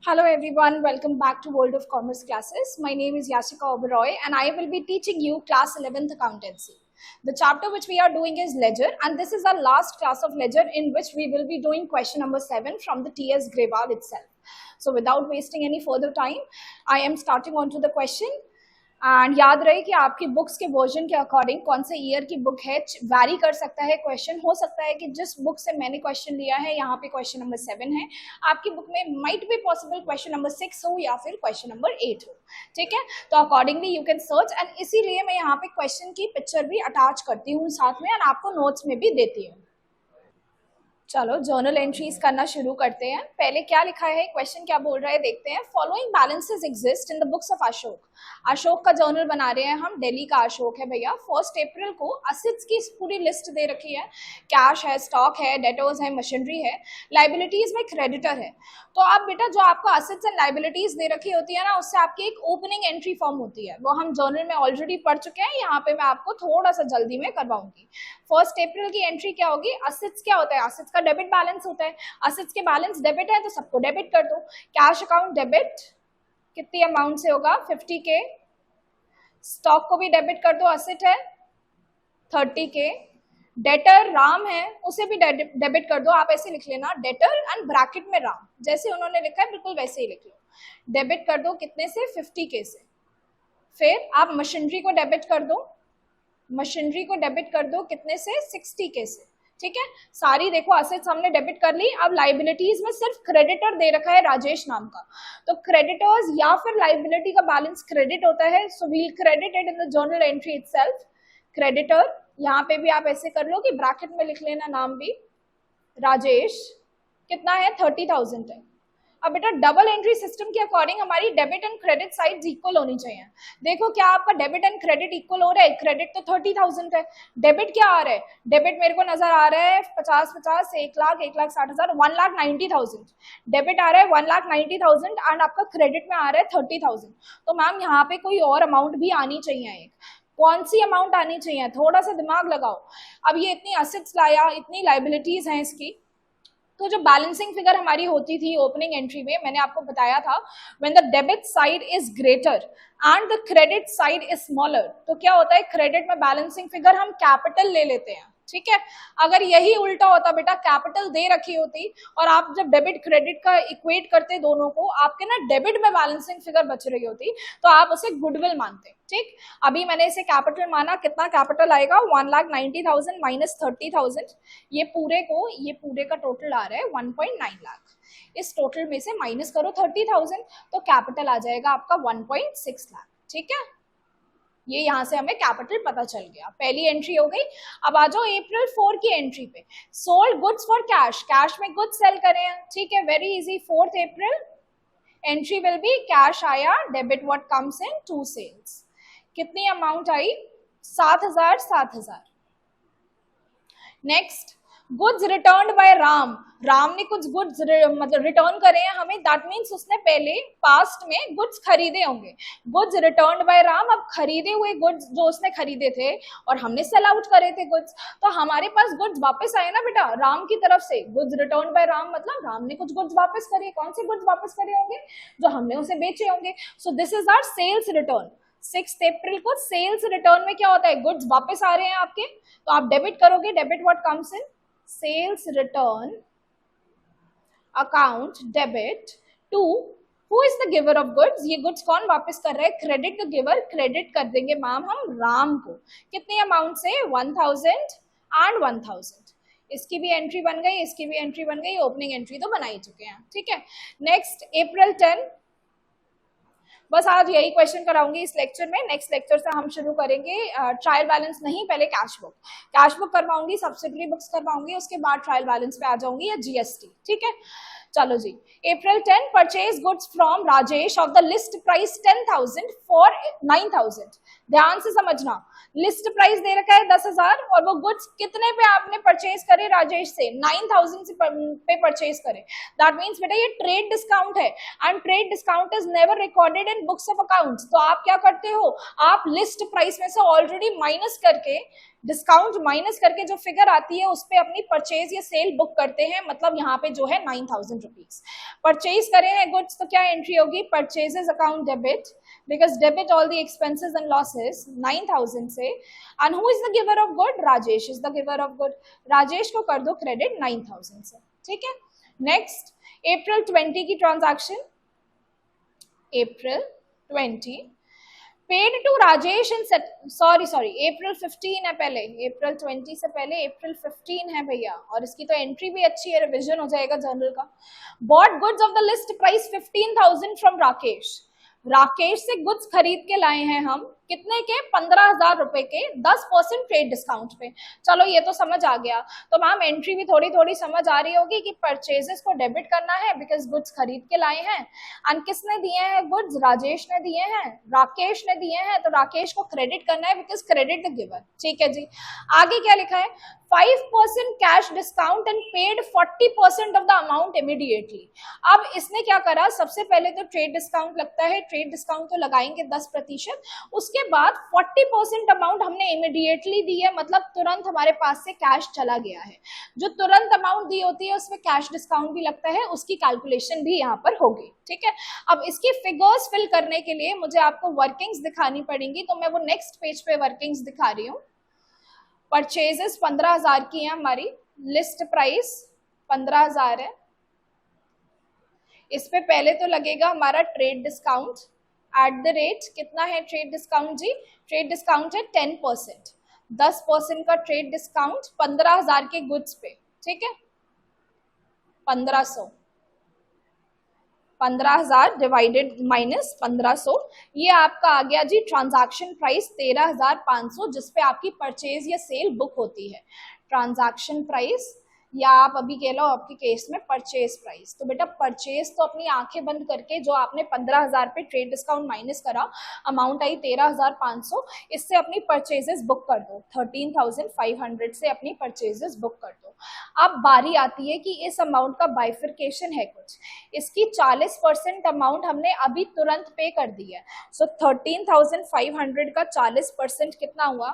Hello everyone, welcome back to World of Commerce classes. My name is Yashika Oberoi and I will be teaching you class 11th accountancy. The chapter which we are doing is ledger, and this is our last class of ledger in which we will be doing question number 7 from the TS Grewal itself. So without wasting any further time, I am starting on to the question. And याद रहे कि आपकी books के version के according कौन से year की book है वैरी कर सकता है क्वेश्चन। हो सकता है कि जिस बुक से मैंने क्वेश्चन लिया है यहाँ पे क्वेश्चन नंबर 7 है, आपकी बुक में might be possible question number 6 हो या फिर क्वेश्चन नंबर 8 हो। ठीक है, तो accordingly you can search, and इसीलिए मैं यहाँ पे क्वेश्चन की पिक्चर भी अटैच करती हूँ साथ में, एंड आपको नोट्स में भी देती हूँ। चलो जर्नल एंट्रीज करना शुरू करते हैं। पहले क्या लिखा है, क्वेश्चन क्या बोल रहा है देखते हैं। Following balances exist in the books of Ashok. Ashok का जर्नल बना रहे हैं हम, दिल्ली का अशोक है भैया। 1 अप्रैल को असेट्स की पूरी लिस्ट दे रखी है, कैश है, स्टॉक है, डेटर्स है, मशीनरी है, लाइबिलिटीज में क्रेडिटर है। तो आप बेटा जो आपको असेट्स एंड लाइबिलिटीज दे रखी होती है ना, उससे आपकी एक ओपनिंग एंट्री फॉर्म होती है, वो हम जर्नल में ऑलरेडी पढ़ चुके हैं। यहाँ पे मैं आपको थोड़ा सा जल्दी में करवाऊंगी। 1 अप्रैल की एंट्री क्या होगी, असेट्स क्या होता है, असेट्स का डेबिट बैलेंस होता है। असेट्स के बैलेंस डेबिट है तो सबको डेबिट कर दो। कैश अकाउंट डेबिट कितनी अमाउंट से होगा, 50K। स्टॉक को भी डेबिट कर दो, असेट है 30K। डेटर राम है, उसे भी डेबिट कर दो। आप ऐसे लिख लेना, डेटर एंड ब्रैकेट में राम, जैसे उन्होंने लिखा है बिल्कुल वैसे ही लिख लो। डेबिट कर दो कितने से, 50K से। फिर आप मशीनरी को डेबिट कर दो, मशीनरी को डेबिट कर दो कितने से, 60K से। ठीक है, सारी देखो असेट्स हमने डेबिट कर ली। अब लाइबिलिटीज में सिर्फ क्रेडिटर दे रखा है राजेश नाम का, तो क्रेडिटर्स या फिर लाइबिलिटी का बैलेंस क्रेडिट होता है, so we'll credit it in the journal entry itself. Creditor यहाँ पे भी आप ऐसे कर लो कि ब्रैकेट में लिख लेना नाम भी, राजेश कितना है, 30,000 है। अब बेटा डबल एंट्री सिस्टम के अकॉर्डिंग हमारी debit and credit sides equal होनी चाहिए। देखो क्या आपका डेबिट एंड क्रेडिट इक्वल हो रहा है, क्रेडिट तो 30,000 है, डेबिट क्या आ रहा है, डेबिट मेरे को नजर आ रहा है 50, 1 लाख, 1,60,000, 1,90,000। डेबिट आ रहा है 1,90,000 एंड आपका क्रेडिट में आ रहा है 30,000। तो मैम यहाँ पे कोई और अमाउंट भी आनी चाहिए। एक कौन सी अमाउंट आनी चाहिए, थोड़ा सा दिमाग लगाओ। अब ये इतनी असेट्स लाया, इतनी लाइबिलिटीज हैं इसकी, तो जो बैलेंसिंग फिगर हमारी होती थी ओपनिंग एंट्री में, मैंने आपको बताया था when the debit side is greater and the credit side is smaller, तो क्या होता है, क्रेडिट में बैलेंसिंग फिगर हम कैपिटल ले लेते हैं। ठीक है, अगर यही उल्टा होता बेटा, कैपिटल दे रखी होती और आप जब डेबिट क्रेडिट का इक्वेट करते दोनों को, आपके ना डेबिट में बैलेंसिंग फिगर बच रही होती, तो आप उसे गुडविल मानते। ठीक, अभी मैंने इसे कैपिटल माना, कितना कैपिटल आएगा, 1,90,000 माइनस 30,000, ये पूरे का टोटल आ रहा है 1.9 लाख। इस टोटल में से माइनस करो 30,000, तो कैपिटल आ जाएगा आपका 1.6 लाख। ठीक है, ये यहाँ से हमें कैपिटल पता चल गया, पहली एंट्री हो गई। अब आ जाओ अप्रैल 4 की एंट्री पे। Sold goods for cash, cash में गुड्स सेल करें। ठीक है, very easy. 4 April entry will be cash आया, debit what comes in to sales. कितनी अमाउंट आई, 7,000। Next, goods return by Ram. Ram ने कुछ गुड्स मतलब रिटर्न करे हैं हमें, दैट मीन्स उसने पहले पास्ट में गुड्स खरीदे होंगे। गुड्स रिटर्न बाय राम, अब खरीदे हुए गुड्स जो उसने खरीदे थे और हमने सेल आउट करे थे गुड्स, तो हमारे पास गुड्स वापस आए ना बेटा राम की तरफ से। गुड्स रिटर्न बाय राम मतलब राम ने कुछ गुड्स वापस करे। कौन से गुड्स वापस करे होंगे, जो हमने उसे बेचे होंगे। So this is our sales return. 6 April को सेल्स रिटर्न में क्या होता है, गुड्स वापस आ रहे हैं आपके, तो आप डेबिट करोगे, debit what comes in sales return account debit to who is the giver of goods. ये गुड्स कौन वापस कर रहा है, क्रेडिट द गिवर। क्रेडिट कर देंगे मैम हम राम को, कितनी अमाउंट से, 1,000 एंड 1,000। इसकी भी एंट्री बन गई, इसकी भी एंट्री बन गई, ओपनिंग एंट्री तो बना ही चुके हैं। ठीक है, नेक्स्ट अप्रैल 10। बस आज यही क्वेश्चन कराऊंगी इस लेक्चर में। नेक्स्ट लेक्चर से हम शुरू करेंगे ट्रायल बैलेंस नहीं, पहले कैश बुक। कैश बुक करवाऊंगी, सब्सिडरी बुक्स करवाऊंगी, उसके बाद ट्रायल बैलेंस पे आ जाऊंगी या जीएसटी। ठीक है, चलो जी। अप्रैल 10, purchase goods from Rajesh of the list price 10,000 for 9,000। ध्यान से समझना, लिस्ट प्राइस दे रखा है 10,000 और वो गुड्स कितने पे आपने परचेज करे, राजेश से 9,000 से पे परचेज करे। दैट मीन्स बेटा ये ट्रेड डिस्काउंट है and trade discount is never recorded in books of accounts. तो आप क्या करते हो, आप लिस्ट प्राइस में से ऑलरेडी माइनस करके डिस्काउंट माइनस करके जो फिगर आती है उस पे अपनी परचेज या सेल बुक करते हैं, मतलब यहाँ पे जो है 9,000 रुपीज परचेज करे हैं गुड्स, तो क्या एंट्री होगी, purchases account debit, because debit all the expenses and losses 9,000 से, and who is the giver of good, Rajesh is the giver of good, Rajesh को कर दो क्रेडिट 9,000 से, ठीक है। नेक्स्ट अप्रैल 20 की transaction, April 20 paid to Rajesh in sorry April 15 है पहले, अप्रैल 20 से पहले अप्रैल 15 है भैया, और इसकी तो एंट्री भी अच्छी है, रिविजन हो जाएगा जर्नल का। Bought goods of the list price 15,000 from Rakesh, Rakesh से गुड्स खरीद के लाए हैं हम, कितने के, 15,000 रुपए के, 10% ट्रेड डिस्काउंट पे। चलो ये तो समझ आ गया, तो मैम एंट्री भी थोड़ी थोड़ी समझ आ रही होगी कि परचेजेस को डेबिट करना है बिकॉज गुड्स खरीद के लाए हैं, एंड किसने दिए हैं गुड्स, राजेश ने दिए हैं, राकेश ने दिए हैं, तो राकेश को क्रेडिट करना है बिकॉज क्रेडिट द गिवर, ठीक है जी। आगे क्या लिखा है, 5% cash discount and paid 40% of the amount immediately. अब इसने क्या करा, सबसे पहले तो ट्रेड डिस्काउंट लगता है, ट्रेड डिस्काउंट तो लगाएंगे 10%, उसके बाद 40% अमाउंट हमने इमीडिएटली दी है, मतलब तुरंत हमारे पास से कैश चला गया है। जो तुरंत अमाउंट दी होती है उसमें कैश डिस्काउंट भी लगता है, उसकी कैलकुलेशन भी यहाँ पर होगी, ठीक है। अब इसकी फिगर्स फिल करने के लिए मुझे आपको वर्किंग्स दिखानी पड़ेंगी, तो मैं वो नेक्स्ट पेज पे वर्किंग्स दिखा रही हूँ। परचेजेस 15,000 की है हमारी, लिस्ट प्राइस 15,000 है, इस पे पहले तो लगेगा हमारा trade discount at the rate, कितना है ट्रेड डिस्काउंट जी, ट्रेड डिस्काउंट है 10%, 10% का ट्रेड डिस्काउंट 15,000 के गुड्स पे, ठीक है, 1500, 15,000 डिवाइडेड माइनस 1500, ये आपका आ गया जी ट्रांजैक्शन प्राइस 13,500, जिसपे आपकी परचेज या सेल बुक होती है। ट्रांजैक्शन प्राइस, या आप अभी कह लो आपके केस में परचेज प्राइस, तो बेटा परचेज तो अपनी आंखें बंद करके जो आपने 15,000 पे ट्रेड डिस्काउंट माइनस करा, अमाउंट आई 13,500, इससे अपनी परचेजेस बुक कर दो, 13,500 से अपनी परचेजेस बुक कर दो। अब बारी आती है कि इस अमाउंट का बाइफिकेशन है कुछ, इसकी 40% अमाउंट हमने अभी तुरंत पे कर दी है, सो 13,500 का 40% कितना हुआ,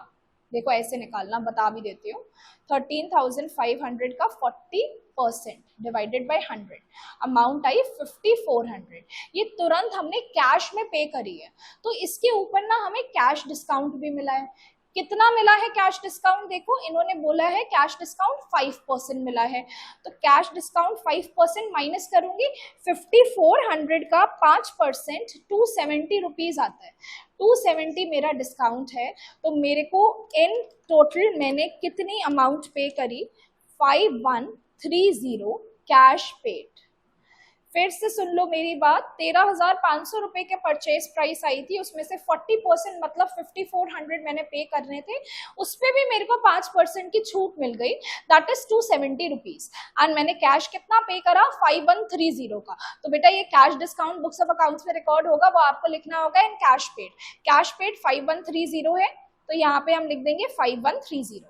देखो ऐसे निकालना, बता भी देती हूँ, 13,500 का 40% डिवाइडेड बाय 100, अमाउंट आई 5,400, ये तुरंत हमने कैश में पे करी है, तो इसके ऊपर ना हमें कैश डिस्काउंट भी मिला है। कितना मिला है कैश डिस्काउंट, देखो इन्होंने बोला है कैश डिस्काउंट 5% मिला है, तो कैश डिस्काउंट 5% माइनस करूंगी, 5,400 का 5% 270 रुपीज आता है, 270 मेरा डिस्काउंट है, तो मेरे को इन टोटल मैंने कितनी अमाउंट पे करी, 5,130 कैश पेड। फिर से सुन लो मेरी बात, 13,500 रुपए के परचेज प्राइस आई थी, उसमें से 40% मतलब 5,400 मैंने पे करने थे, उस पर भी मेरे को 5% की छूट मिल गई, दैट इज 270 रुपीज, एंड मैंने कैश कितना पे करा, 5,130 का। तो बेटा ये cash discount books of accounts में रिकॉर्ड होगा, वो आपको लिखना होगा in cash paid, cash paid 5,130 है, तो यहाँ पे हम लिख देंगे 5,130।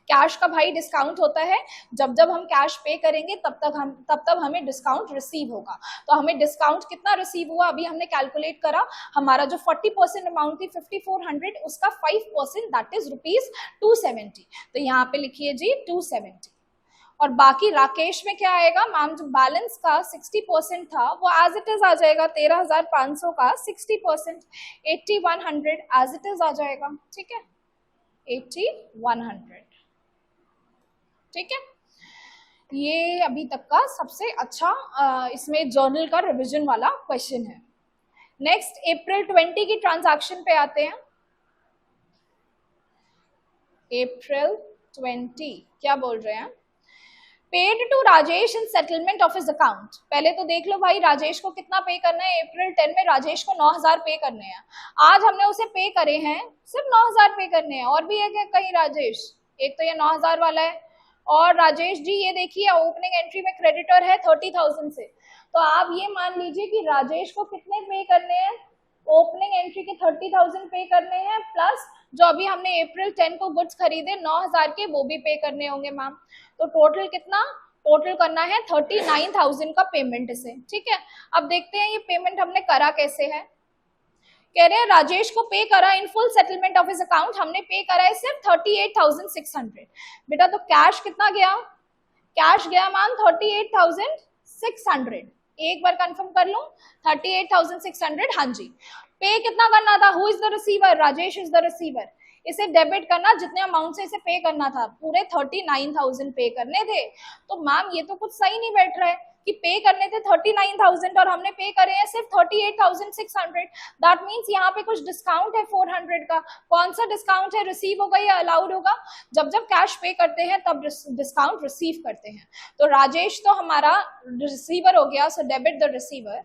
कैश का भाई डिस्काउंट होता है, जब जब हम कैश पे करेंगे तब तब हमें डिस्काउंट रिसीव होगा, तो हमें डिस्काउंट कितना रिसीव हुआ अभी हमने कैलकुलेट करा, हमारा जो 40% अमाउंट थी 5,400, उसका 5% दैट इज ₹270, तो यहाँ पे लिखिए जी 270। और बाकी राकेश में क्या आएगा मैम, जो बैलेंस का 60% था वो एज इट इज आ जाएगा, 13,500 का 60%, 8,100 एज इट इज आ जाएगा, ठीक है, 8,100, ठीक है। ये अभी तक का सबसे अच्छा इसमें जर्नल का रिवीजन वाला क्वेश्चन है। नेक्स्ट अप्रैल 20 की ट्रांजैक्शन पे आते हैं। अप्रैल 20 क्या बोल रहे हैं, paid to Rajesh in settlement of his account. पहले तो देख लो भाई राजेश को कितना पे करना है, अप्रैल 10 में राजेश को 9,000 पे करने हैं, आज हमने उसे पे करे हैं सिर्फ 9,000 पे करने हैं, और भी है क्या कहीं राजेश, एक तो ये 9,000 वाला है, और राजेश जी ये देखिए ओपनिंग एंट्री में क्रेडिटर है 30,000 से, तो आप ये मान लीजिए कि राजेश को कितने पे करने हैं, ओपनिंग एंट्री के 30,000 पे करने हैं, प्लस जो अभी हमने अप्रैल 10 को गुड्स खरीदे 9,000 के, वो भी पे करने होंगे मैम, तो टोटल कितना, टोटल करना है 39,000 का पेमेंट इसे, ठीक है। अब देखते हैं ये पेमेंट हमने करा कैसे है। कह रहे हैं राजेश को पे करा in full settlement of his account, हमने पे करा है सिर्फ 38,600। बेटा तो कैश कितना गया, कैश गया मैम 38,600, एक बार कंफर्म कर लूं 38,600। हाँ जी, पे कितना करना था, who is the receiver, Rajesh is the receiver, इसे डेबिट करना, जितने अमाउंट से इसे पे करना था पूरे 39,000 पे करने थे। तो मैम ये तो कुछ सही नहीं बैठ रहा है कि पे करने थे 39,000 और हमने पे करे हैं सिर्फ 38,600। दैट मीन्स यहाँ पे कुछ डिस्काउंट है 400 का। कौन सा डिस्काउंट है, रिसीव होगा या अलाउड होगा? जब जब कैश पे करते हैं तब डिस्काउंट रिसीव करते हैं। तो राजेश तो हमारा रिसीवर हो गया, so debit the receiver.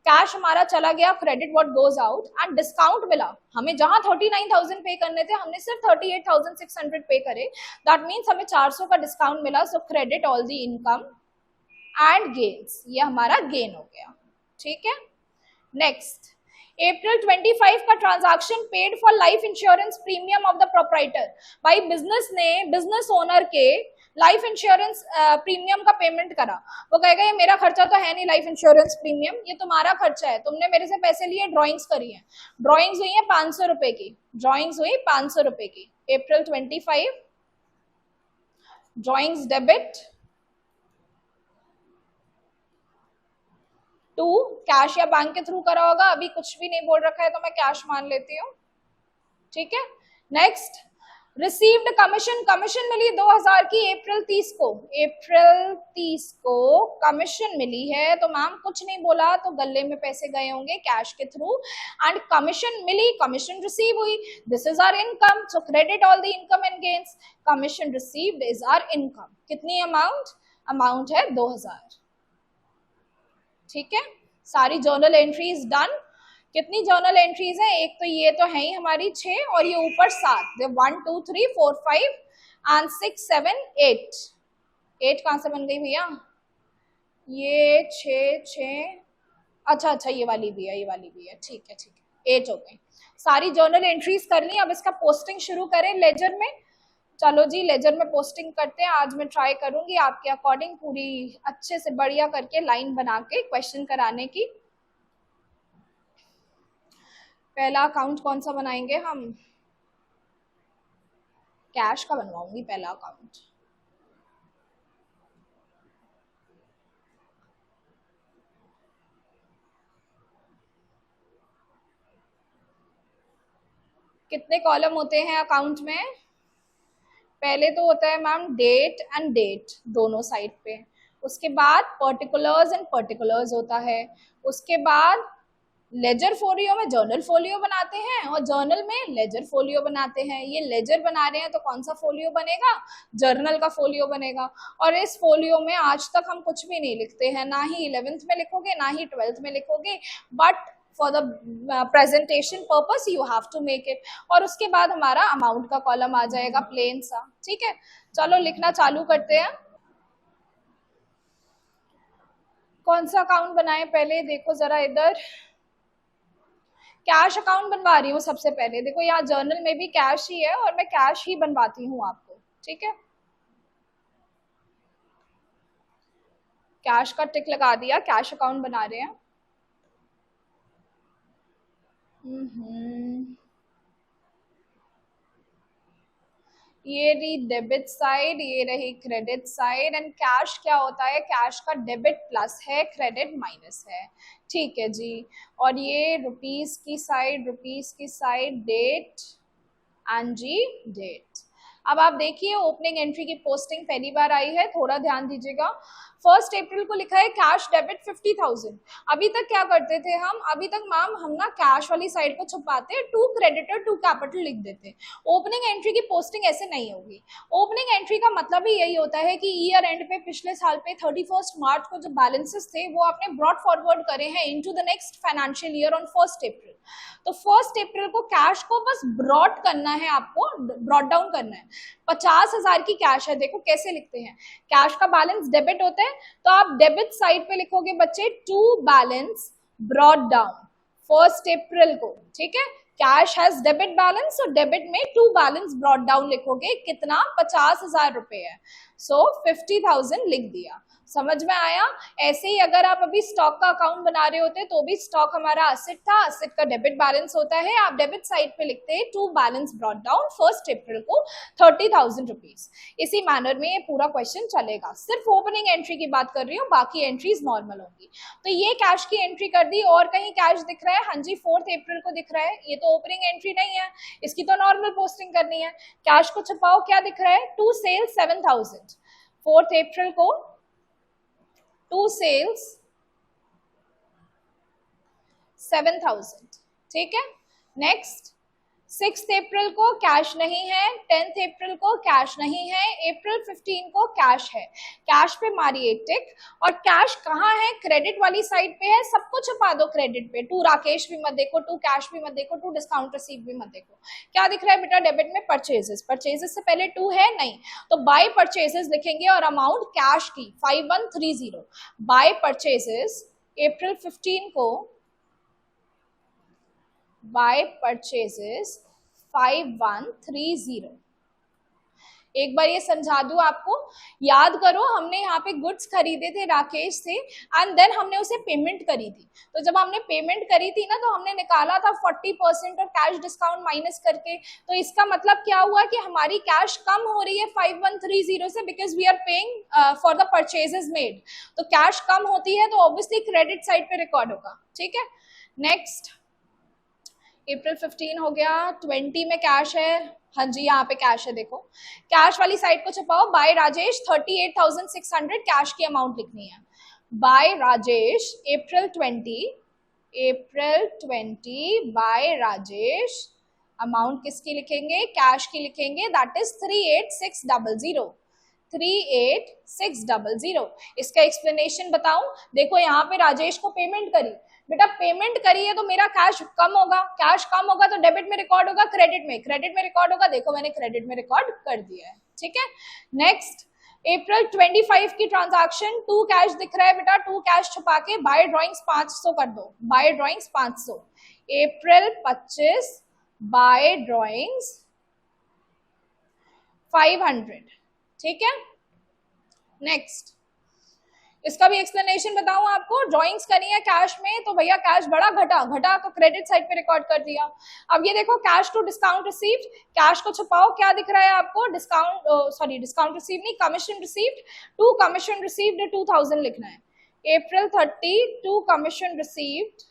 Cash हमारा चला गया, credit what goes out, and discount मिला हमें, जहां 39,000 पे करने थे हमने सिर्फ 38,600 पे करे। दैट मीन्स हमें 400 का डिस्काउंट मिला, सो credit all the income and gains, ये हमारा गेन हो गया। ठीक है, नेक्स्ट अप्रैल 25 का transaction paid for life insurance premium of the proprietor. भाई बिजनेस ने बिजनेस ओनर के लाइफ इंश्योरेंस प्रीमियम का पेमेंट करा। वो कहेगा ये मेरा खर्चा तो है नहीं लाइफ इंश्योरेंस प्रीमियम, ये तुम्हारा खर्चा है, तुमने मेरे से पैसे लिए, ड्रॉइंग्स करी है, ड्रॉइंग्स हुई है 500 रुपए की, ड्रॉइंग्स हुई 500 रुपए की। अप्रैल 25 ड्रॉइंग्स डेबिट टू कैश या बैंक के थ्रू करा होगा, अभी कुछ भी नहीं बोल रखा है तो मैं कैश मान लेती हूँ। ठीक है, नेक्स्ट रिसीव्ड कमीशन, कमीशन मिली 2000 की अप्रैल 30 को, अप्रैल 30 को कमीशन मिली है। तो मैम कुछ नहीं बोला तो गले में पैसे गए होंगे कैश के थ्रू, एंड कमीशन मिली, कमीशन रिसीव हुई, this is our income, so credit all the income and gains, commission received is our income. कितनी अमाउंट, अमाउंट है 2000। ठीक है, सारी जर्नल एंट्रीज डन। कितनी जर्नल एंट्रीज है, एक तो ये तो है ही हमारी 6 और ये ऊपर 7, 1 2 3 4 5 एंड 6 7 8। 8 कहाँ से बन गई भैया, ये 6 अच्छा ये वाली भी है, ये वाली भी है, ठीक है 8 हो गई। सारी जर्नल एंट्रीज कर ली, अब इसका पोस्टिंग शुरू करें लेजर में। चलो जी लेजर में पोस्टिंग करते हैं। आज मैं ट्राई करूंगी आपके अकॉर्डिंग पूरी अच्छे से बढ़िया करके लाइन बना के क्वेश्चन कराने की। पहला अकाउंट कौन सा बनाएंगे हम, कैश का बनवाऊंगी पहला अकाउंट। कितने कॉलम होते हैं अकाउंट में, पहले तो होता है मैम डेट एंड डेट दोनों साइड पे, उसके बाद पर्टिकुलर्स एंड पर्टिकुलर्स होता है, उसके बाद लेजर फोलियो में जर्नल फोलियो बनाते हैं और जर्नल में लेजर फोलियो बनाते हैं। ये लेजर बना रहे हैं तो कौन सा फोलियो बनेगा, जर्नल का फोलियो बनेगा। और इस फोलियो में आज तक हम कुछ भी नहीं लिखते हैं, ना ही 11th में लिखोगे ना ही 12th में लिखोगे, but for the presentation purpose you have to make it. और उसके बाद हमारा अमाउंट का कॉलम आ जाएगा प्लेन सा। ठीक है, चलो लिखना चालू करते हैं। कौन सा अकाउंट बनाए पहले, देखो जरा इधर, कैश अकाउंट बनवा रही हूँ सबसे पहले। देखो यहाँ जर्नल में भी कैश ही है और मैं कैश ही बनवाती हूँ आपको। ठीक है, कैश का टिक लगा दिया, कैश अकाउंट बना रहे हैं। ये रही डेबिट साइड, ये रही क्रेडिट साइड, एंड कैश क्या होता है, कैश का डेबिट प्लस है, क्रेडिट माइनस है। ठीक है जी, और ये रुपीस की साइड डेट एंड जी डेट। अब आप देखिए ओपनिंग एंट्री की पोस्टिंग पहली बार आई है, थोड़ा ध्यान दीजिएगा। 1 अप्रैल को लिखा है कैश डेबिट 50,000। अभी तक क्या करते थे हम, अभी तक मैम हम ना कैश वाली साइड को छुपाते, टू क्रेडिटर टू कैपिटल लिख देते। ओपनिंग एंट्री की पोस्टिंग ऐसे नहीं होगी। ओपनिंग एंट्री का मतलब ही यही होता है कि ईयर एंड पे पिछले साल पे 31 मार्च को जो बैलेंसेस थे वो आपने ब्रॉड फॉरवर्ड करे हैं into the next financial year on 1 अप्रैल। तो 1 अप्रैल को कैश को बस ब्रॉड करना है, आपको ब्रॉड डाउन करना है। 50,000 की कैश है, देखो कैसे लिखते हैं, कैश का बैलेंस डेबिट होता है तो आप डेबिट साइड पे लिखोगे बच्चे to balance brought down 1 April को। ठीक है, कैश हैज डेबिट बैलेंस, तो डेबिट में टू बैलेंस ब्रॉड डाउन लिखोगे, कितना 50,000 रुपए है। सो 50,000 लिख दिया। समझ में आया? ऐसे ही अगर आप अभी स्टॉक का अकाउंट बना रहे होते तो भी स्टॉक हमारा असेट था, असेट का डेबिट बैलेंस होता है, आप डेबिट साइड पे लिखते हैं to balance brought down 1 April को 30,000 रुपीज। इसी मैनर में ये पूरा क्वेश्चन चलेगा। सिर्फ ओपनिंग एंट्री की बात कर रही हूँ, बाकी एंट्रीज नॉर्मल होंगी। तो ये कैश की एंट्री कर दी। और कहीं कैश दिख रहा है? हाँ जी, 4 अप्रैल को दिख रहा है। ये तो ओपनिंग एंट्री नहीं है, इसकी तो नॉर्मल पोस्टिंग करनी है। कैश को छुपाओ, क्या दिख रहा है? टू सेल 7,000, 4 अप्रैल को टू सेल्स 7,000। ठीक है, नेक्स्ट 6 अप्रैल को कैश नहीं है, 10 अप्रैल को कैश नहीं है, अप्रैल 15 को कैश है। कैश पे मारिए टिक। और कैश कहाँ है? क्रेडिट वाली साइड पे है, सबको छुपा दो क्रेडिट पे। टू राकेश भी मत देखो, टू कैश भी मत देखो, टू डिस्काउंट रिसीव भी मत देखो। क्या दिख रहा है बेटा डेबिट में? परचेजेस। परचेजेस से पहले टू है नहीं, तो बाय परचेजेस लिखेंगे और अमाउंट कैश की 5130। बाय परचेजेस अप्रैल 15 को, बाय परचेजेस 5130। एक बार ये समझा दूं आपको, याद करो हमने यहाँ पे गुड्स खरीदे थे राकेश से एंड देन हमने उसे पेमेंट करी थी। तो जब हमने पेमेंट करी थी ना, तो हमने निकाला था 40% और कैश डिस्काउंट माइनस करके। तो इसका मतलब क्या हुआ कि हमारी कैश कम हो रही है 5130 से, because we are paying for the purchases made. तो कैश कम होती है तो ऑब्वियसली क्रेडिट साइड पे रिकॉर्ड होगा। ठीक है, नेक्स्ट अप्रैल 15 हो गया। 20 में कैश है, हाँ जी यहाँ पे कैश है। देखो कैश वाली साइड को छुपाओ। बाय राजेश 38,600 कैश की अमाउंट लिखनी है। बाय राजेश अप्रैल 20 बाय राजेश अमाउंट किसकी लिखेंगे? कैश की लिखेंगे, दैट इज 38,600। 38,600। इसका एक्सप्लेनेशन बताऊं? देखो यहाँ पे राजेश को पेमेंट करी, बेटा पेमेंट करी है तो मेरा कैश कम होगा, कैश कम होगा तो डेबिट में रिकॉर्ड होगा, क्रेडिट में, क्रेडिट में रिकॉर्ड होगा। देखो मैंने क्रेडिट में रिकॉर्ड कर दिया है। ठीक है, नेक्स्ट अप्रैल 25 की ट्रांजैक्शन, टू कैश दिख रहा है बेटा, टू कैश छुपा के बाय ड्रॉइंग्स 500 कर दो। By drawings 500। April 25 by drawings 500। ठीक है, नेक्स्ट इसका भी एक्सप्लेनेशन बताऊं आपको। ड्राइंग्स करी है कैश में, तो भैया कैश बढ़ा घटा, घटा तो क्रेडिट साइड पे रिकॉर्ड कर दिया। अब ये देखो cash to discount received, cash को छुपाओ, क्या दिख रहा है आपको? डिस्काउंट, सॉरी डिस्काउंट रिसीव नहीं, commission received. To commission received 2000 लिखना है। April 30 to commission received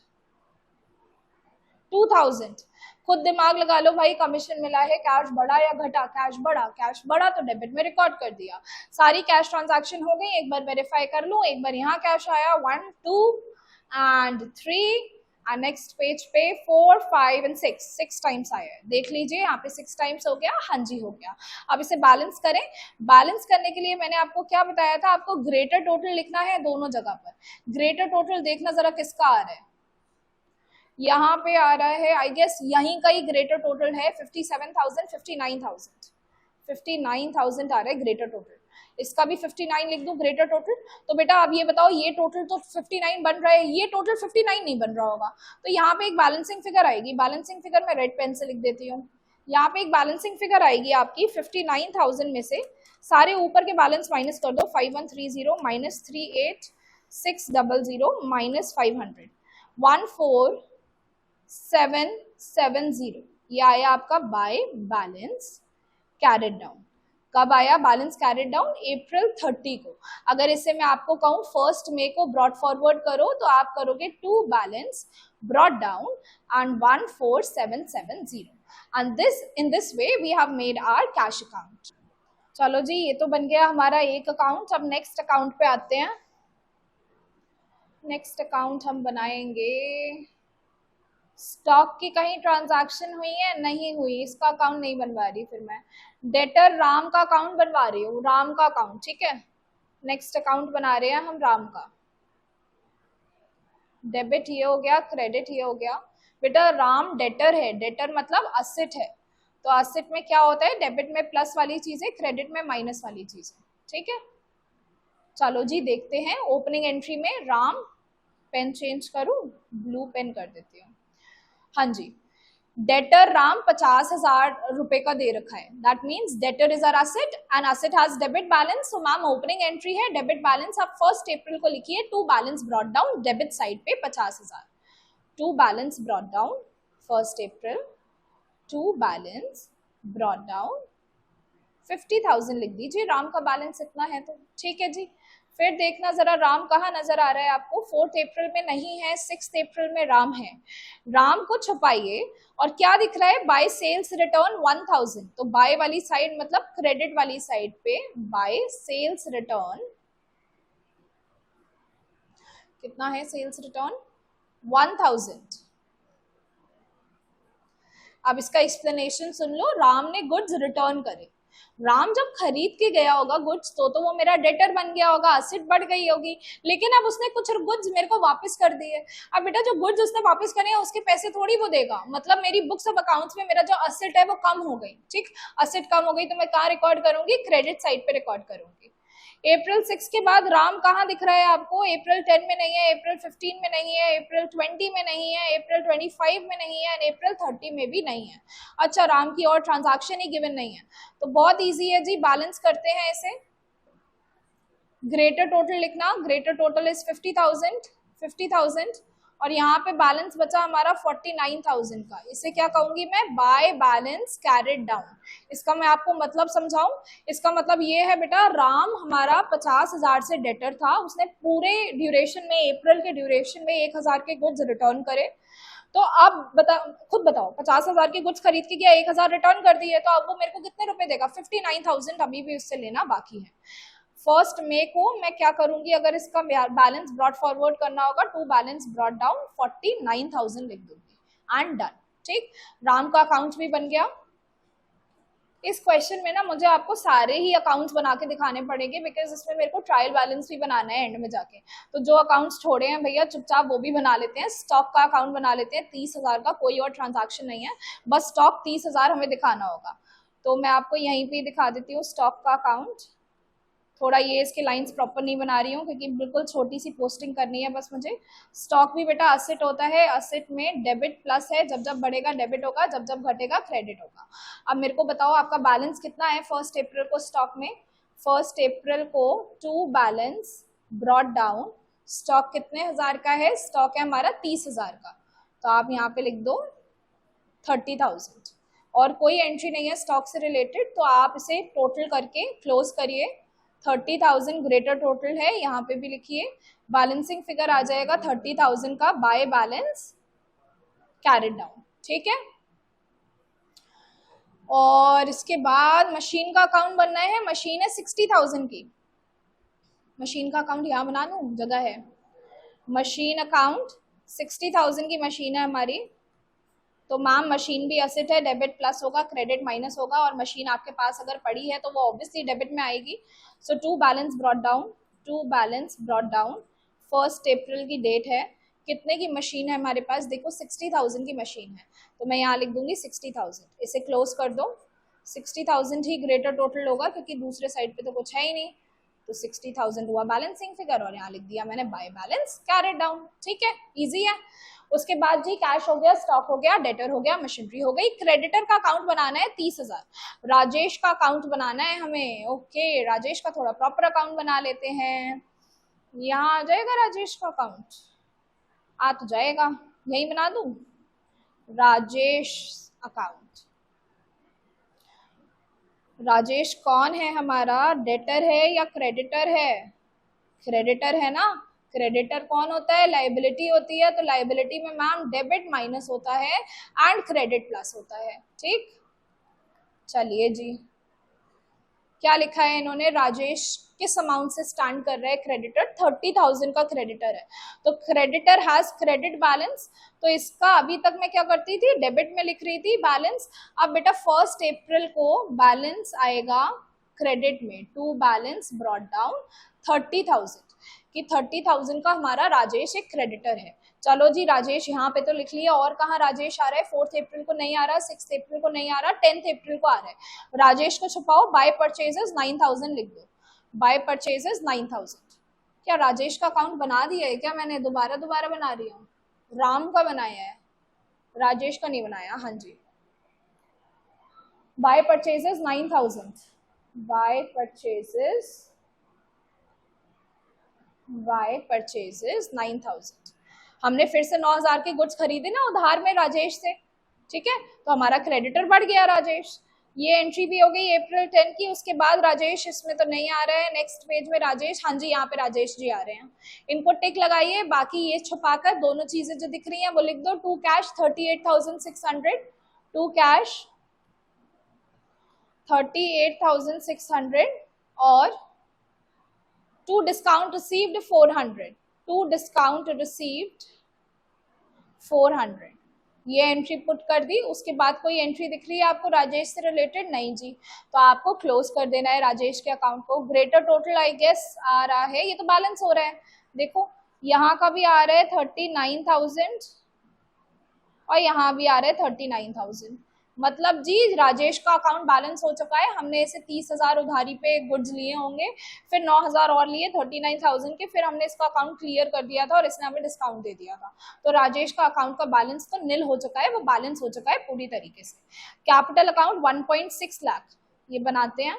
2000। खुद दिमाग लगा लो भाई, कमीशन मिला है, कैश बढ़ा या घटा? कैश बढ़ा, कैश बढ़ा तो डेबिट में रिकॉर्ड कर दिया। सारी कैश ट्रांजैक्शन हो गई। एक बार वेरीफाई कर लूं, एक बार यहाँ कैश आया 1 2 एंड 3 एंड नेक्स्ट पेज पे 4 5 एंड 6 टाइम्स आया है। देख लीजिए यहाँ पे 6 टाइम्स हो गया। हाँ जी हो गया। अब इसे बैलेंस करें। बैलेंस करने के लिए मैंने आपको क्या बताया था? आपको ग्रेटर टोटल लिखना है दोनों जगह पर। ग्रेटर टोटल देखना जरा किसका आ रहा है। यहाँ पे आ रहा है, आई गेस यहीं का ही ग्रेटर टोटल है। 57,000 59,000 59,000 आ रहा है ग्रेटर टोटल। इसका भी 59 लिख दूं ग्रेटर टोटल। तो बेटा अब ये बताओ, ये टोटल तो 59 बन रहा है, ये टोटल 59 नहीं बन रहा होगा। तो यहाँ पे एक बैलेंसिंग फिगर आएगी। बैलेंसिंग फिगर मैं रेड पेन से लिख देती हूँ। यहाँ पे एक बैलेंसिंग फिगर आएगी आपकी 59,000 में से सारे ऊपर के बैलेंस माइनस कर दो। 5130 माइनस 38,600 माइनस 500 14,770। ये आया आपका बाय बैलेंस कैरिड डाउन। कब आया बैलेंस कैरिड डाउन? अप्रैल 30 को। अगर इसे मैं आपको कहूँ 1 मई को ब्रॉड फॉरवर्ड करो तो आप करोगे to balance brought down and 14,770 and this in this way we have made our cash account. चलो जी, ये तो बन गया हमारा एक अकाउंट। अब नेक्स्ट अकाउंट पे आते हैं। नेक्स्ट अकाउंट हम बनाएंगे, स्टॉक की कहीं ट्रांजैक्शन हुई है? नहीं हुई, इसका अकाउंट नहीं बनवा रही। फिर मैं डेटर राम का अकाउंट बनवा रही हूँ, राम का अकाउंट। ठीक है, नेक्स्ट अकाउंट बना रहे हैं हम राम का। डेबिट ये हो गया, क्रेडिट ये हो गया। बेटा राम डेटर है, डेटर मतलब असेट है। तो असेट में क्या होता है? डेबिट में प्लस वाली चीजें, क्रेडिट में माइनस वाली चीजें। ठीक है, चलो जी देखते हैं। ओपनिंग एंट्री में राम, पेन चेंज करूँ, ब्लू पेन कर देती हूँ। हाँ जी, डेटर राम 50,000 रुपए का दे रखा है, that means debtor is our asset and asset has debit balance. So ma'am opening entry है डेबिट बैलेंस, आप 1 अप्रैल को लिखिए, to balance brought down debit side पे 50,000, to balance brought down 1 April, to balance brought down 50,000 लिख दीजिए, राम का balance इतना है तो ठीक है जी। फिर देखना जरा राम कहाँ नजर आ रहा है आपको, 4 अप्रैल में नहीं है, 6 अप्रैल में राम है। राम को छपाइए और क्या दिख रहा है, बाय सेल्स रिटर्न 1000, तो बाय वाली साइड मतलब क्रेडिट वाली साइड पे बाय सेल्स रिटर्न कितना है, सेल्स रिटर्न 1000। अब इसका एक्सप्लेनेशन सुन लो, राम ने गुड्स रिटर्न करे, राम जब खरीद के गया होगा गुड्स तो वो मेरा डेटर बन गया होगा, असेट बढ़ गई होगी, लेकिन अब उसने कुछ गुड्स मेरे को वापस कर दिए। अब बेटा जो गुड्स उसने वापस करे उसके पैसे थोड़ी वो देगा, मतलब मेरी बुक्स ऑफ अकाउंट्स में मेरा जो असेट है वो कम हो गई, ठीक, असेट कम हो गई तो मैं कहाँ रिकॉर्ड करूंगी, क्रेडिट साइड पे रिकॉर्ड करूंगी। अप्रैल 6 के बाद राम कहाँ दिख रहा है आपको, अप्रैल 10 में नहीं है, अप्रैल 15 में नहीं है, अप्रैल 20 में नहीं है, अप्रैल 25 में नहीं है, अप्रैल 30 में भी नहीं है। अच्छा, राम की और ट्रांजैक्शन ही गिवन नहीं है, तो बहुत इजी है जी, बैलेंस करते हैं इसे। ग्रेटर टोटल लिखना, ग्रेटर टोटल इज 50,000 और यहाँ पे बैलेंस बचा हमारा 49,000 का, इसे क्या कहूंगी मैं, बाय बैलेंस कैरिड डाउन। इसका मैं आपको मतलब समझाऊं, इसका मतलब ये है बेटा, राम हमारा 50,000 से डेटर था, उसने पूरे ड्यूरेशन में, अप्रैल के ड्यूरेशन में 1,000 के गुड्स रिटर्न करे, तो अब खुद बताओ, 50,000 के गुड्स खरीद के गया, 1,000 रिटर्न कर दिए, तो अब वो मेरे को कितने रुपए देगा, 59,000 अभी भी उससे लेना बाकी है। 1 मई को मैं क्या करूंगी, अगर इसका बैलेंस ब्रॉट फॉरवर्ड करना होगा, टू बैलेंस ब्रॉट डाउन 49,000 लिख दूंगी एंड डन, ठीक, राम का अकाउंट भी बन गया। इस क्वेश्चन में ना मुझे आपको सारे ही अकाउंट्स बना के दिखाने पड़ेंगे, बिकॉज इसमें मेरे को ट्रायल बैलेंस भी बनाना है एंड में जाके, तो जो अकाउंट्स छोड़े हैं भैया चुपचाप वो भी बना लेते हैं। स्टॉक का अकाउंट बना लेते हैं 30,000 का, कोई और ट्रांजैक्शन नहीं है, बस स्टॉक 30,000 हमें दिखाना होगा, तो मैं आपको यहीं पे दिखा देती हूँ स्टॉक का अकाउंट। थोड़ा ये इसके लाइंस प्रॉपर नहीं बना रही हूँ क्योंकि बिल्कुल छोटी सी पोस्टिंग करनी है बस मुझे। स्टॉक भी बेटा असेट होता है, असेट में डेबिट प्लस है, जब जब बढ़ेगा डेबिट होगा, जब जब घटेगा क्रेडिट होगा। अब मेरे को बताओ आपका बैलेंस कितना है 1 अप्रैल को स्टॉक में, 1 अप्रैल को to balance brought down stock कितने हजार का है, स्टॉक है हमारा 30,000 का, तो आप यहाँ पे लिख दो 30,000 और कोई एंट्री नहीं है स्टॉक से रिलेटेड, तो आप इसे टोटल करके क्लोज करिए। 30,000 ग्रेटर टोटल है, यहाँ पे भी लिखिए, बैलेंसिंग फिगर आ जाएगा 30,000 का बाय बैलेंस कैरिड डाउन, ठीक है। और इसके बाद मशीन का अकाउंट बनना है, मशीन है 60,000 की, मशीन का अकाउंट यहाँ बना लूँ, जगह है, मशीन अकाउंट 60,000 की मशीन है हमारी, तो मैम मशीन भी असेट है, डेबिट प्लस होगा, क्रेडिट माइनस होगा, और मशीन आपके पास अगर पड़ी है तो वो ऑब्वियसली डेबिट में आएगी। So to balance brought down, to balance brought down 1 April की डेट है, कितने की मशीन है हमारे पास, देखो 60,000 की मशीन है, तो मैं यहाँ लिख दूंगी 60,000, इसे क्लोज कर दो। 60,000 ही ग्रेटर टोटल होगा क्योंकि दूसरे साइड पे तो कुछ है ही नहीं, तो 60,000 हुआ बैलेंसिंग फिगर और यहाँ लिख दिया मैंने बाय बैलेंस कैरिड डाउन, ठीक है, इजी है। उसके बाद जी कैश हो गया, स्टॉक हो गया, डेटर हो गया, मशीनरी हो गई। क्रेडिटर का अकाउंट बनाना है 30,000, राजेश का अकाउंट बनाना है हमें, ओके, राजेश का थोड़ा प्रॉपर अकाउंट बना लेते हैं, यहाँ आ जाएगा राजेश का अकाउंट, आ तो जाएगा, यही बना दूं, राजेश अकाउंट। राजेश कौन है हमारा, डेटर है या क्रेडिटर है, क्रेडिटर है ना, क्रेडिटर कौन होता है, लाइबिलिटी होती है, तो लाइबिलिटी में मैम डेबिट माइनस होता है एंड क्रेडिट प्लस होता है, ठीक। चलिए जी, क्या लिखा है इन्होंने, राजेश किस अमाउंट से स्टैंड कर रहा है क्रेडिटर, 30,000 का क्रेडिटर है, तो क्रेडिटर हैज क्रेडिट बैलेंस, तो इसका अभी तक मैं क्या करती थी, डेबिट में लिख रही थी बैलेंस, अब बेटा 1 अप्रैल को बैलेंस आएगा क्रेडिट में, टू बैलेंस ब्रॉट डाउन 30,000 कि 30,000 का हमारा राजेश एक क्रेडिटर है। चलो जी, राजेश यहाँ पे तो लिख लिया, और कहाँ राजेश आ रहा है, 4 अप्रैल को नहीं आ रहा, 6 अप्रैल को नहीं आ रहा, 10 अप्रैल को आ रहा है, राजेश को छुपाओ, बाय परचेजेस 9,000 लिख दो, बाय परचेजेस 9,000। क्या राजेश का अकाउंट बना दिया है क्या मैंने, दोबारा बना रही हूँ, राम का बनाया है, राजेश का नहीं बनाया, हाँ जी। By purchases 9,000, by purchases 9,000। हमने फिर से 9,000 के गुड्स खरीदे ना उधार में राजेश से, ठीक है, तो हमारा क्रेडिटर बढ़ गया राजेश। ये एंट्री भी हो गई अप्रैल 10 की। उसके बाद राजेश इसमें तो नहीं आ रहा है, नेक्स्ट पेज में राजेश, हाँ जी यहाँ पे राजेश जी आ रहे हैं। इनको टिक लगाइए, बाकी ये छुपाकर दोनों चीजें जो दिख रही हैं वो लिख दो। टू कैश 38,600, टू कैश 38,600 और to discount received 400, to discount received 400। ये एंट्री पुट कर दी। उसके बाद कोई एंट्री दिख रही है आपको राजेश से रिलेटेड? नहीं जी, तो आपको क्लोज कर देना है राजेश के अकाउंट को। ग्रेटर टोटल आई गेस आ रहा है, ये तो बैलेंस हो रहा है, देखो यहाँ का भी आ रहा है 39,000 और यहाँ भी आ रहा है 39,000। मतलब जी राजेश का अकाउंट बैलेंस हो चुका है। हमने इसे 30,000 उधारी पे गुड्स लिए होंगे, फिर 9,000 और लिए 39,000 के, फिर हमने इसका अकाउंट क्लियर कर दिया था और इसने हमें डिस्काउंट दे दिया था। तो राजेश का अकाउंट का बैलेंस तो निल हो चुका है, वो बैलेंस हो चुका है पूरी तरीके से। कैपिटल अकाउंट 1.6 लाख ये बनाते हैं।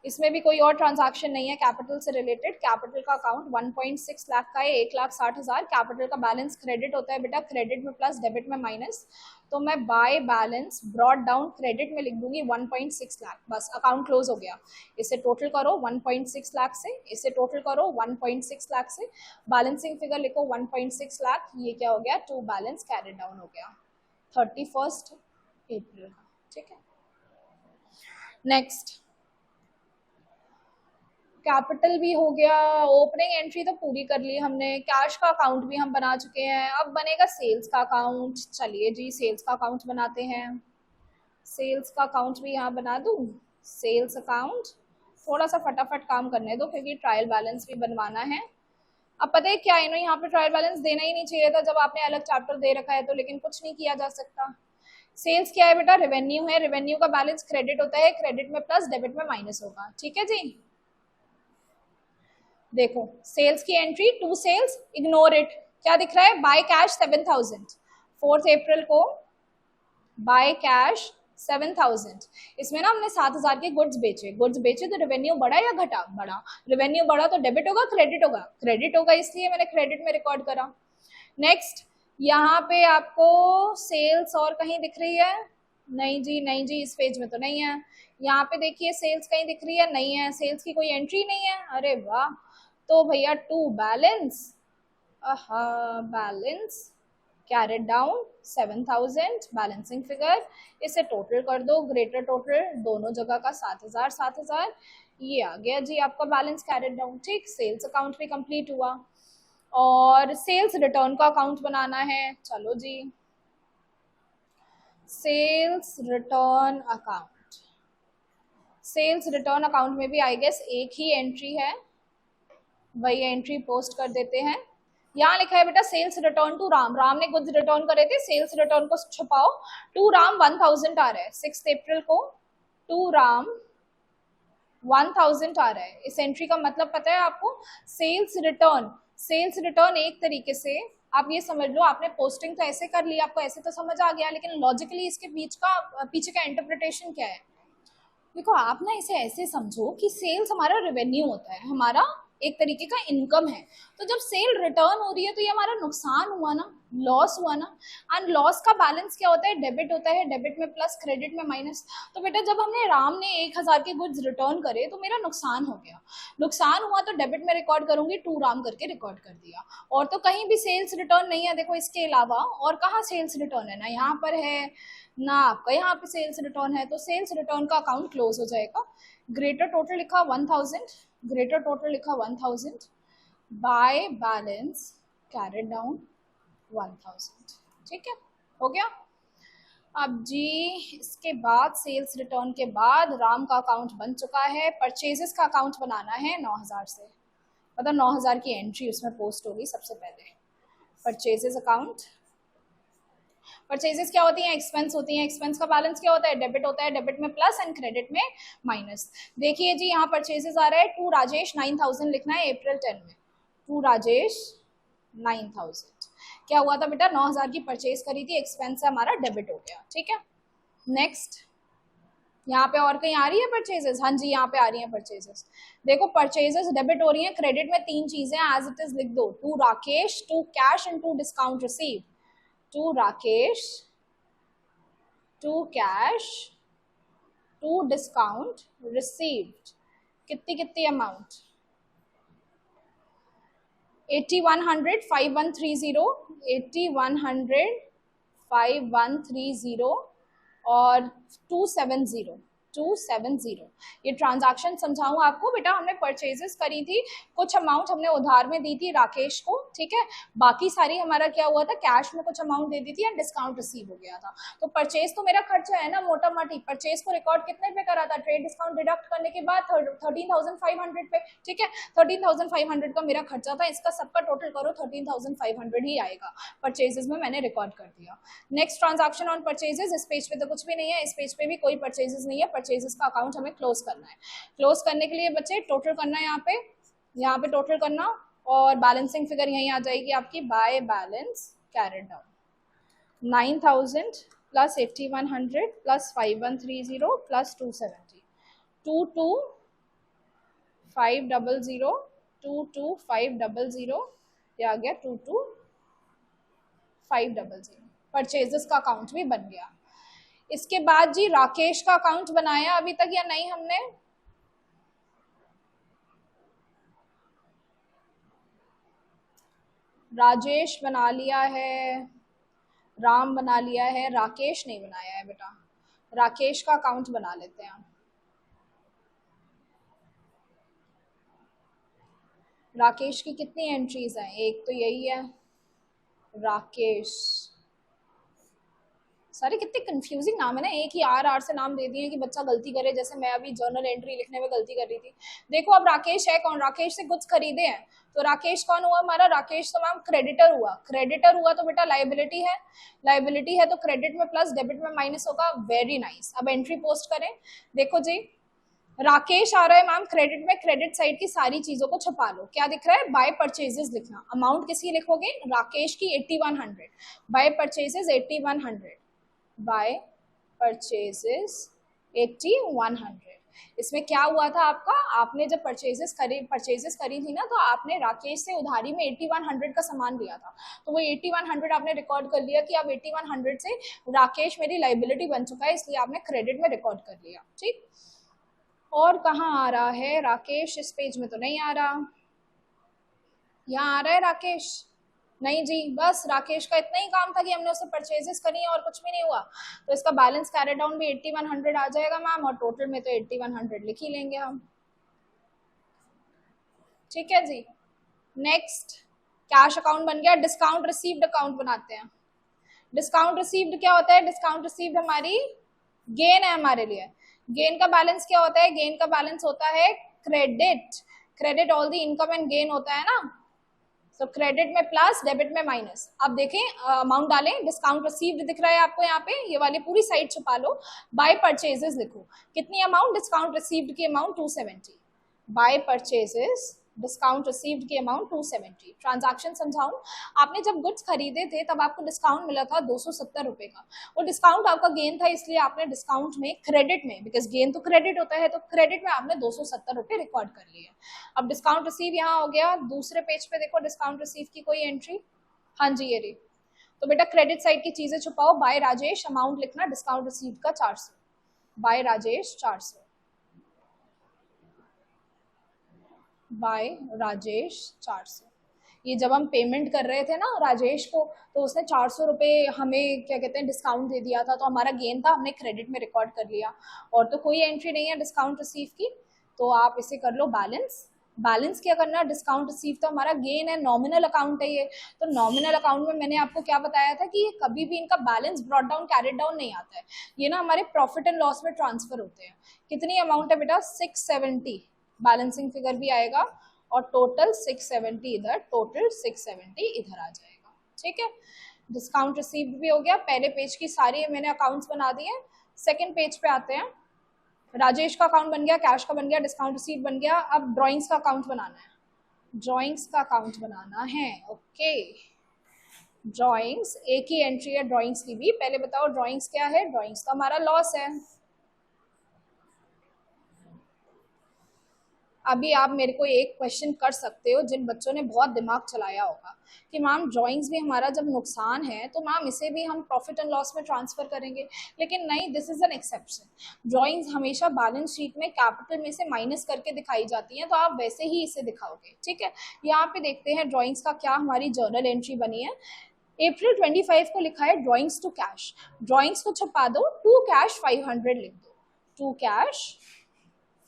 इसमें भी कोई और ट्रांजैक्शन नहीं है कैपिटल से रिलेटेड। कैपिटल का अकाउंट 1.6 लाख का है, 1,60,000। कैपिटल का बैलेंस क्रेडिट होता है बेटा, क्रेडिट में प्लस डेबिट में माइनस। तो मैं by balance brought down credit में लिख दूंगी 1.6 लाख, बस अकाउंट क्लोज हो गया। इसे टोटल करो 1.6 लाख से, इसे टोटल करो 1.6 लाख से, बैलेंसिंग फिगर लिखो 1.6 लाख। ये क्या हो गया? टू बैलेंस कैरिड डाउन हो गया 31 अप्रैल का, ठीक है। नेक्स्ट कैपिटल भी हो गया, ओपनिंग एंट्री तो पूरी कर ली हमने, कैश का अकाउंट भी हम बना चुके हैं। अब बनेगा सेल्स का अकाउंट। चलिए जी सेल्स का अकाउंट बनाते हैं। सेल्स का अकाउंट भी यहाँ बना दूँ। सेल्स अकाउंट थोड़ा सा फटाफट काम करने दो क्योंकि ट्रायल बैलेंस भी बनवाना है। अब पता है क्या इन्होंने यहाँ पे ट्रायल बैलेंस देना ही नहीं चाहिए था जब आपने अलग चैप्टर दे रखा है तो, लेकिन कुछ नहीं किया जा सकता। सेल्स क्या है बेटा? रेवेन्यू है। रेवेन्यू का बैलेंस क्रेडिट होता है, क्रेडिट में प्लस डेबिट में माइनस होगा, ठीक है जी। देखो सेल्स की entry, to sales, ignore it. क्या दिख रहा है? बाय कैश 7,000, 4 अप्रैल को बाय कैश 7,000। इसमें ना हमने 7,000 के गुड्स बेचे तो रेवेन्यू बढ़ा या घटा? बढ़ा। रेवेन्यू बढ़ा तो डेबिट होगा क्रेडिट होगा? क्रेडिट होगा, इसलिए मैंने क्रेडिट में रिकॉर्ड करा। नेक्स्ट यहाँ पे आपको सेल्स और कहीं दिख रही है? नहीं जी, नहीं जी, इस पेज में तो नहीं है। यहाँ पे देखिए सेल्स कहीं दिख रही है? नहीं है, सेल्स की कोई एंट्री नहीं है। अरे वाह, तो भैया to balance, balance carried down 7,000 balancing figure. इसे टोटल कर दो, ग्रेटर टोटल दोनों जगह का 7,000 7,000। ये आ गया जी आपका बैलेंस कैरिड डाउन, ठीक। सेल्स अकाउंट भी कंप्लीट हुआ और सेल्स रिटर्न का अकाउंट बनाना है। चलो जी sales return account. Sales return account में भी आई गेस एक ही एंट्री है, वही एंट्री पोस्ट कर देते हैं। यहाँ लिखा है बेटा sales return to Ram. Ram ने गुड्स रिटर्न करे थे, सेल्स रिटर्न को छुपाओ। टू राम 1,000 आ रहा है 6 अप्रैल को, टू राम 1,000 आ रहा है। इस एंट्री का मतलब पता है आपको? सेल्स रिटर्न, सेल्स रिटर्न एक तरीके से आप ये समझ लो, आपने पोस्टिंग तो ऐसे कर ली, आपको ऐसे तो समझ आ गया, लेकिन लॉजिकली इसके पीछे का इंटरप्रिटेशन क्या है? देखो आप ना इसे ऐसे समझो कि सेल्स हमारा रेवेन्यू होता है, हमारा एक तरीके का इनकम है। तो जब सेल रिटर्न हो रही है तो ये हमारा नुकसान हुआ ना, लॉस हुआ ना। एंड लॉस का बैलेंस क्या होता है? डेबिट होता है, डेबिट में प्लस क्रेडिट में माइनस। तो बेटा जब हमने राम ने 1,000 के गुड्स रिटर्न करे तो मेरा नुकसान हो गया, नुकसान हुआ तो डेबिट में रिकॉर्ड करूंगी, टू राम करके रिकॉर्ड कर दिया। और तो कहीं भी सेल्स रिटर्न नहीं है, देखो इसके अलावा और कहाँ सेल्स रिटर्न है? ना यहाँ पर है ना आपका यहाँ पे सेल्स रिटर्न है, तो सेल्स रिटर्न का अकाउंट क्लोज हो जाएगा। ग्रेटर टोटल लिखा 1,000, ग्रेटर टोटल लिखा 1,000, बाय बैलेंस कैरिड डाउन 1,000, ठीक है, हो गया। अब जी इसके बाद सेल्स रिटर्न के बाद राम का अकाउंट बन चुका है। परचेजेस का अकाउंट बनाना है 9,000 से, मतलब 9,000 की एंट्री उसमें पोस्ट होगी सबसे पहले। परचेजेस अकाउंट, परचेजेस क्या होती हैं? एक्सपेंस होती हैं। एक्सपेंस का बैलेंस क्या होता है? डेबिट होता है, डेबिट में प्लस एंड क्रेडिट में माइनस। देखिए जी यहाँ परचेजेस आ रहा है टू राजेश 9,000 लिखना है अप्रैल 10 में। टू राजेश 9,000। क्या हुआ था बेटा, 9,000 की परचेज करी थी, एक्सपेंस से हमारा डेबिट हो गया। ठीक है, नेक्स्ट यहाँ पे और कहीं आ रही है परचेजेस? हाँ जी, यहाँ पे आ रही है परचेजेस। देखो परचेजेस डेबिट हो रही है, क्रेडिट में तीन चीजें एज इट इज लिख दो, to Rakesh, to cash and to discount receive. To Rakesh, to cash, to discount received. कितनी कितनी अमाउंट? 8100 5130, 8100 5130 और 270, 270। ये ट्रांजैक्शन समझाऊं आपको बेटा, हमने परचेजेस करी थी, कुछ अमाउंट हमने उधार में दी थी राकेश को, ठीक है, बाकी सारी हमारा क्या हुआ था, कैश में कुछ अमाउंट दे दी थी एंड डिस्काउंट रिसीव हो गया था। तो परचेज तो मेरा खर्चा है ना मोटा मोटी, परचेज को रिकॉर्ड कितने पे करा था, ट्रेड डिस्काउंट डिडक्ट करने के बाद 13,500 पे। ठीक है, 13,500 का मेरा खर्चा था, इसका सबका टोटल करो 13,500 ही आएगा, परचेजेस में मैंने रिकॉर्ड कर दिया। नेक्स्ट ट्रांजैक्शन ऑन परचेजेस, इस पेज पे तो कुछ भी नहीं है, इस पेज पे भी कोई परचेजेस नहीं है, परचेजेस का अकाउंट हमें क्लोज करना है। क्लोज करने के लिए बच्चे टोटल करना है, यहाँ पे टोटल करना, और बैलेंसिंग फिगर यहीं आ जाएगी आपकी, by balance carried down 9,000 plus 8100 plus 5130 plus 270, 22,500 22,500, ये आ गया 22,500। परचेजेस का अकाउंट भी बन गया। इसके बाद जी राकेश का अकाउंट बनाया अभी तक या नहीं हमने? राजेश बना लिया है, राम बना लिया है, राकेश नहीं बनाया है बेटा। राकेश का अकाउंट बना लेते हैं। राकेश की कितनी एंट्रीज हैं? एक तो यही है राकेश। सारे कितने कंफ्यूजिंग नाम है ना, एक ही आर से नाम दे दिए कि बच्चा गलती करे, जैसे मैं अभी जर्नल एंट्री लिखने में गलती कर रही थी। देखो अब राकेश है कौन, राकेश से गुड्स खरीदे हैं, तो राकेश कौन हुआ हमारा, राकेश तो मैम क्रेडिटर हुआ। क्रेडिटर हुआ तो बेटा लाइबिलिटी है, लाइबिलिटी है तो क्रेडिट में प्लस डेबिट में माइनस होगा। वेरी नाइस, अब एंट्री पोस्ट करें। देखो जी राकेश आ रहा है मैम क्रेडिट में, क्रेडिट साइड की सारी चीजों को छुपा लो। क्या दिख रहा है, बाय परचेजेस लिखना, अमाउंट किसकी लिखोगे, राकेश की 8100, बाय परचेजेस 8100, बाय परचेजेस 8100। इसमें क्या हुआ था आपका, आपने जब परचेजेस करी थी ना, तो आपने राकेश से उधारी में 8100 का सामान लिया था, तो वो 8100 आपने रिकॉर्ड कर लिया कि अब 8100 से राकेश मेरी लाइबिलिटी बन चुका है, इसलिए आपने क्रेडिट में रिकॉर्ड कर लिया। ठीक, और कहाँ आ रहा है राकेश, इस पेज में तो नहीं आ रहा, यहाँ आ रहा है राकेश? नहीं जी, बस राकेश का इतना ही काम था कि हमने उससे परचेजेस करी है और कुछ भी नहीं हुआ, तो इसका बैलेंस कैरी डाउन भी 8100 आ जाएगा मैम, और टोटल में तो 8100 लिख ही लेंगे हम। ठीक है जी, नेक्स्ट कैश अकाउंट बन गया, डिस्काउंट रिसीव्ड अकाउंट बनाते हैं। डिस्काउंट रिसीव्ड क्या होता है, डिस्काउंट रिसीव्ड हमारी गेन है हमारे लिए। गेन का बैलेंस क्या होता है, गेन का बैलेंस होता है credit, credit all the income and gain होता है ना, तो क्रेडिट में प्लस डेबिट में माइनस। अब देखें अमाउंट डालें, डिस्काउंट रिसीव्ड दिख रहा है आपको यहाँ पे, ये वाली पूरी साइड छुपा लो, बाय परचेजेस लिखो, कितनी अमाउंट, डिस्काउंट रिसीव्ड की amount 270, by purchases discount received की अमाउंट 270। ट्रांजैक्शन समझाऊं, आपने जब गुड्स खरीदे थे तब आपको डिस्काउंट मिला था 270 रुपए का, वो डिस्काउंट आपका गेन था, इसलिए आपने डिस्काउंट में क्रेडिट में, बिकॉज गेन तो क्रेडिट होता है, तो क्रेडिट में आपने 270 रुपए रिकॉर्ड कर लिए। अब डिस्काउंट रिसीव यहाँ हो गया, दूसरे पेज पे देखो डिस्काउंट रिसीव की कोई एंट्री, हाँ जी ये रही, तो बेटा क्रेडिट साइड की चीजें छुपाओ, बाय राजेश अमाउंट लिखना डिस्काउंट रिसीव का 400, बाय राजेश 400, बाय राजेश 400। ये जब हम पेमेंट कर रहे थे ना राजेश को, तो उसने 400 रुपये हमें क्या कहते हैं डिस्काउंट दे दिया था, तो हमारा गेन था, हमने क्रेडिट में रिकॉर्ड कर लिया, और तो कोई एंट्री नहीं है डिस्काउंट रिसीव की, तो आप इसे कर लो बैलेंस। बैलेंस क्या करना, डिस्काउंट रिसीव तो हमारा गेन है, नॉमिनल अकाउंट है ये, तो नॉमिनल अकाउंट में मैंने आपको क्या बताया था कि कभी भी इनका balance brought down carried down नहीं आता है, ये ना हमारे प्रॉफिट एंड लॉस में ट्रांसफर होते हैं। कितनी अमाउंट है बेटा, 670, बैलेंसिंग फिगर भी आएगा, और टोटल 670 इधर, टोटल 670 इधर आ जाएगा। ठीक है, डिस्काउंट रिसीव्ड भी हो गया, पहले पेज की सारी मैंने अकाउंट्स बना दिए। सेकंड पेज पे आते हैं, राजेश का अकाउंट बन गया, कैश का बन गया, डिस्काउंट रिसीव बन गया, अब ड्राइंग्स का अकाउंट बनाना है। ड्राइंग्स का अकाउंट बनाना है। ओके, ड्राइंग्स, एक ही एंट्री है ड्राइंग्स की भी। पहले बताओ ड्राइंग्स क्या है? ड्राइंग्स तो हमारा लॉस है। अभी आप मेरे को एक क्वेश्चन कर सकते हो, जिन बच्चों ने बहुत दिमाग चलाया होगा कि मैम ड्राइंग्स भी हमारा जब नुकसान है तो मैम इसे भी हम प्रॉफिट एंड लॉस में ट्रांसफर करेंगे, लेकिन नहीं, this is an exception. Drawings हमेशा बैलेंस शीट में कैपिटल में से माइनस करके दिखाई जाती हैं, तो आप वैसे ही इसे दिखाओगे। ठीक है, यहाँ पे देखते हैं ड्राइंग्स का क्या हमारी जर्नल एंट्री बनी है। अप्रैल 25 को लिखा है ड्राइंग्स टू कैश। ड्राइंग्स को छपा दो, टू कैश 500 लिख दो, टू कैश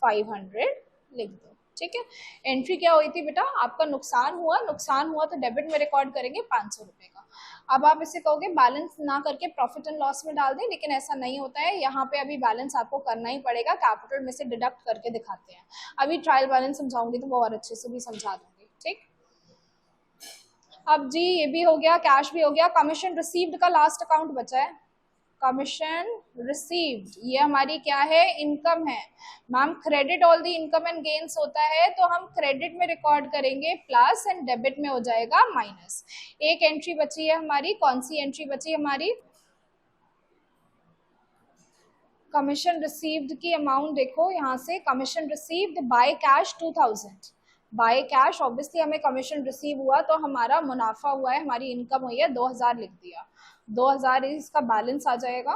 500 लिख दो। ठीक है, एंट्री क्या हुई थी बेटा? आपका नुकसान हुआ, नुकसान हुआ तो डेबिट में रिकॉर्ड करेंगे 500 रुपए का। अब आप इसे कहोगे बैलेंस ना करके प्रॉफिट एंड लॉस में डाल दें, लेकिन ऐसा नहीं होता है। यहाँ पे अभी बैलेंस आपको करना ही पड़ेगा, कैपिटल में से डिडक्ट करके दिखाते हैं। अभी ट्रायल बैलेंस समझाऊंगी तो वो और अच्छे से भी समझा दूंगी। ठीक, अब जी ये भी हो गया, कैश भी हो गया। कमीशन रिसीव्ड का लास्ट अकाउंट बचा है, कमीशन रिसीव्ड। ये हमारी क्या है? इनकम है। Ma'am credit all the income and gains होता है, तो हम क्रेडिट में रिकॉर्ड करेंगे प्लस, एंड डेबिट में हो जाएगा माइनस। एक एंट्री बची है हमारी, कौन सी एंट्री बची हमारी? कमीशन रिसीव्ड की अमाउंट देखो यहाँ से, commission received by cash 2000। By cash obviously हमें कमीशन रिसीव हुआ तो हमारा मुनाफा हुआ है, हमारी इनकम हुई है, 2000 लिख दिया। 2000 इसका बैलेंस आ जाएगा,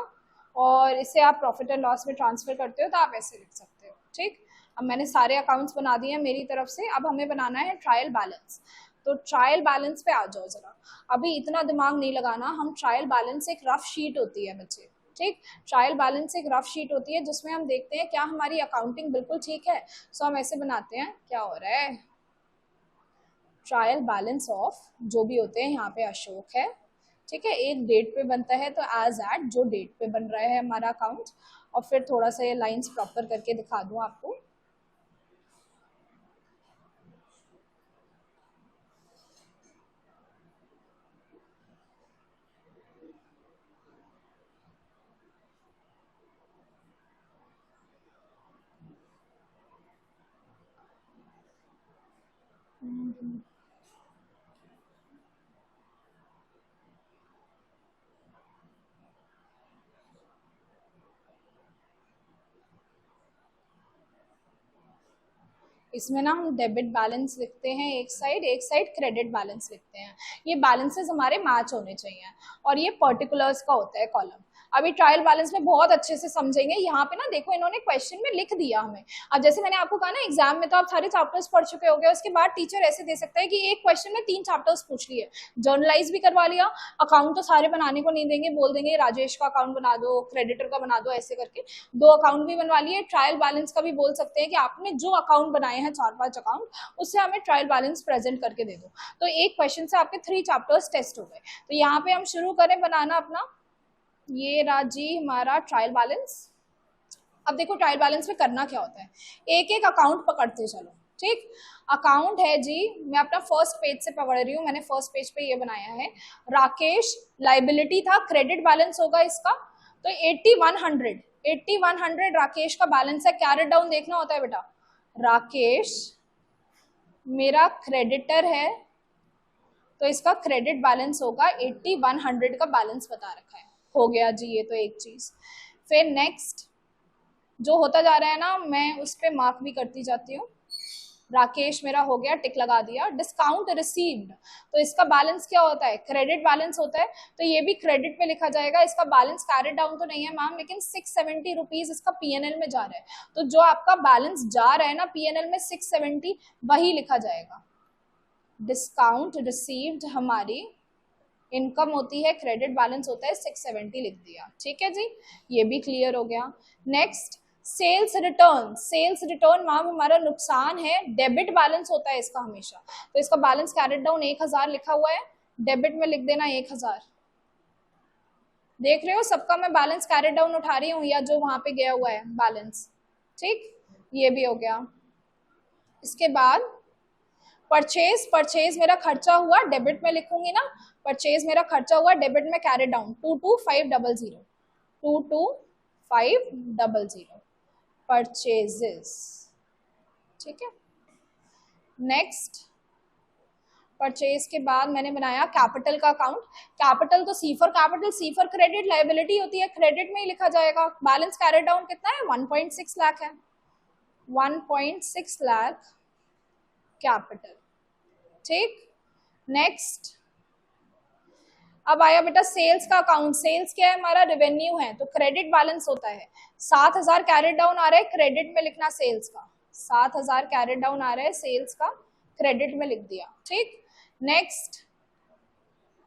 और इसे आप प्रॉफिट एंड लॉस में ट्रांसफर करते हो तो आप ऐसे लिख सकते हो। ठीक, अब मैंने सारे अकाउंट्स बना दिए हैं मेरी तरफ से। अब हमें बनाना है ट्रायल बैलेंस। तो ट्रायल बैलेंस पे आ जाओ जरा। अभी इतना दिमाग नहीं लगाना, हम ट्रायल बैलेंस एक रफ शीट होती है बच्चे। ठीक, ट्रायल बैलेंस एक रफ शीट होती है जिसमें हम देखते हैं क्या हमारी अकाउंटिंग बिल्कुल ठीक है। सो हम ऐसे बनाते हैं, क्या हो रहा है, ट्रायल बैलेंस ऑफ जो भी होते हैं, यहाँ पे अशोक है। ठीक है, एक डेट पे बनता है तो एज एट जो डेट पे बन रहा है हमारा अकाउंट, और फिर थोड़ा सा ये लाइंस प्रॉपर करके दिखा दूँ आपको। इसमें ना हम डेबिट बैलेंस लिखते हैं एक साइड क्रेडिट बैलेंस लिखते हैं। ये बैलेंसेस हमारे मैच होने चाहिए, और ये पर्टिकुलर्स का होता है कॉलम। अभी ट्रायल बैलेंस में बहुत अच्छे से समझेंगे। यहाँ पे ना देखो, इन्होंने क्वेश्चन में लिख दिया हमें। अब जैसे मैंने आपको कहा ना, एग्जाम में तो आप सारे चैप्टर्स पढ़ चुके हो गए, उसके बाद टीचर ऐसे दे सकता है कि एक क्वेश्चन में 3 चैप्टर्स पूछ लिए, जर्नलाइज भी करवा लिया, अकाउंट तो सारे बनाने को नहीं देंगे, बोल देंगे राजेश का अकाउंट बना दो, क्रेडिटर का बना दो, ऐसे करके 2 अकाउंट भी बनवा लिए। ट्रायल बैलेंस का भी बोल सकते हैं कि आपने जो अकाउंट बनाए हैं 4-5 अकाउंट, उससे हमें ट्रायल बैलेंस प्रेजेंट करके दे दो। तो एक क्वेश्चन से आपके 3 चैप्टर्स टेस्ट हो गए। तो यहाँ पे हम शुरू करें बनाना अपना, ये राजी हमारा ट्रायल बैलेंस। अब देखो ट्रायल बैलेंस में करना क्या होता है, एक एक अकाउंट पकड़ते चलो। ठीक, अकाउंट है जी, मैं अपना फर्स्ट पेज से पकड़ रही हूँ, मैंने फर्स्ट पेज पे ये बनाया है, राकेश लाइबिलिटी था, क्रेडिट बैलेंस होगा इसका, तो 8100, 8100 राकेश का बैलेंस है। कैरेट डाउन देखना होता है बेटा, राकेश मेरा क्रेडिटर है, तो इसका क्रेडिट बैलेंस होगा 8100 का बैलेंस बता रखा है। हो गया जी ये तो एक चीज। फिर नेक्स्ट जो होता जा रहा है ना, मैं उस पर मार्क भी करती जाती हूँ। राकेश मेरा हो गया, टिक लगा दिया। डिस्काउंट रिसीव्ड, तो इसका बैलेंस क्या होता है? क्रेडिट बैलेंस होता है, तो ये भी क्रेडिट पे लिखा जाएगा। इसका बैलेंस कैरेट डाउन तो नहीं है मैम, लेकिन 670 रुपीज इसका पीएनएल में जा रहा है, तो जो आपका बैलेंस जा रहा है ना पीएनएल में 670, वही लिखा जाएगा। डिस्काउंट रिसीव्ड हमारी इनकम होती है, क्रेडिट बैलेंस होता है 670 लिख दिया। ठीक है जी, ये भी क्लियर हो गया। Next sales return, sales return ma'am हमारा नुकसान है, डेबिट बैलेंस होता है इसका हमेशा, तो इसका बैलेंस कैरेट डाउन 1000 लिखा हुआ है, डेबिट में लिख देना 1000। देख रहे हो सबका मैं बैलेंस कैरेट डाउन उठा रही हूँ, या जो वहां पे गया हुआ है बैलेंस। ठीक, ये भी हो गया। इसके बाद परचेज, परचेज मेरा खर्चा हुआ, डेबिट में लिखूंगी ना, परचेज मेरा खर्चा हुआ, डेबिट में कैरेट डाउन 22500, 22500 परचेजेस। ठीक है, नेक्स्ट परचेज के बाद मैंने बनाया कैपिटल का अकाउंट। कैपिटल तो C for capital, C for credit, liability होती है, क्रेडिट में ही लिखा जाएगा। बैलेंस कैरी डाउन कितना है, 1.6 लाख है, 1.6 लाख कैपिटल। ठीक, नेक्स्ट अब आया बेटा सेल्स का अकाउंट। सेल्स क्या है हमारा, रेवेन्यू है, तो क्रेडिट बैलेंस होता है। 7,000 कैरेट डाउन आ रहा है, क्रेडिट में लिखना सेल्स का, 7,000 कैरेट डाउन आ रहा है सेल्स का, क्रेडिट में लिख दिया। ठीक, नेक्स्ट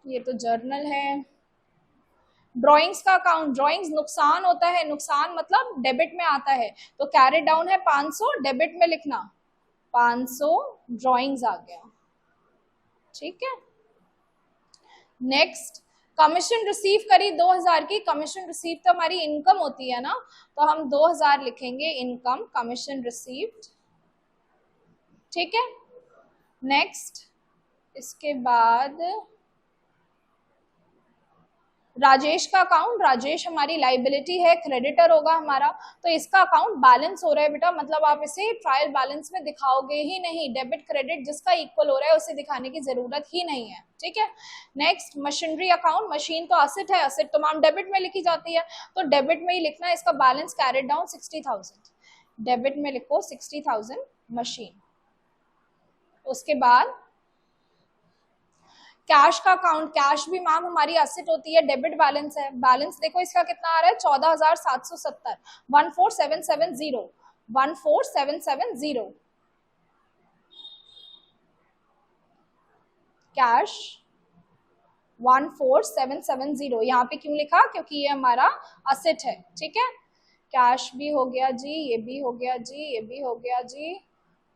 ये तो जर्नल है। ड्राइंग्स का अकाउंट, ड्राइंग्स नुकसान होता है, नुकसान मतलब डेबिट में आता है, तो कैरेट डाउन है 500, डेबिट में लिखना 500 ड्राइंग्स आ गया। ठीक है, नेक्स्ट कमीशन रिसीव करी 2,000 की। कमीशन रिसीव तो हमारी इनकम होती है ना, तो हम 2,000 लिखेंगे इनकम, कमीशन रिसीव्ड। ठीक है, नेक्स्ट इसके बाद राजेश का अकाउंट। राजेश हमारी लाइबिलिटी है, क्रेडिटर होगा हमारा, तो इसका अकाउंट बैलेंस हो रहा है बेटा, मतलब आप इसे ट्रायल बैलेंस में दिखाओगे ही नहीं। डेबिट क्रेडिट जिसका इक्वल हो रहा है उसे दिखाने की जरूरत ही नहीं है। ठीक है, नेक्स्ट मशीनरी अकाउंट। मशीन तो असेट है, असेट तो मैम डेबिट में लिखी जाती है, तो डेबिट में ही लिखना है। इसका बैलेंस कैरेट डाउन 60,000, डेबिट में लिखो 60,000 मशीन। उसके बाद कैश का अकाउंट। कैश भी मैम हमारी असेट होती है, डेबिट बैलेंस है। बैलेंस देखो इसका कितना आ रहा है, 14,770, 14,770, 14,770 कैश 14,770। यहाँ पे क्यों लिखा, क्योंकि ये हमारा असेट है। ठीक है, कैश भी हो गया जी, ये भी हो गया जी, ये भी हो गया जी।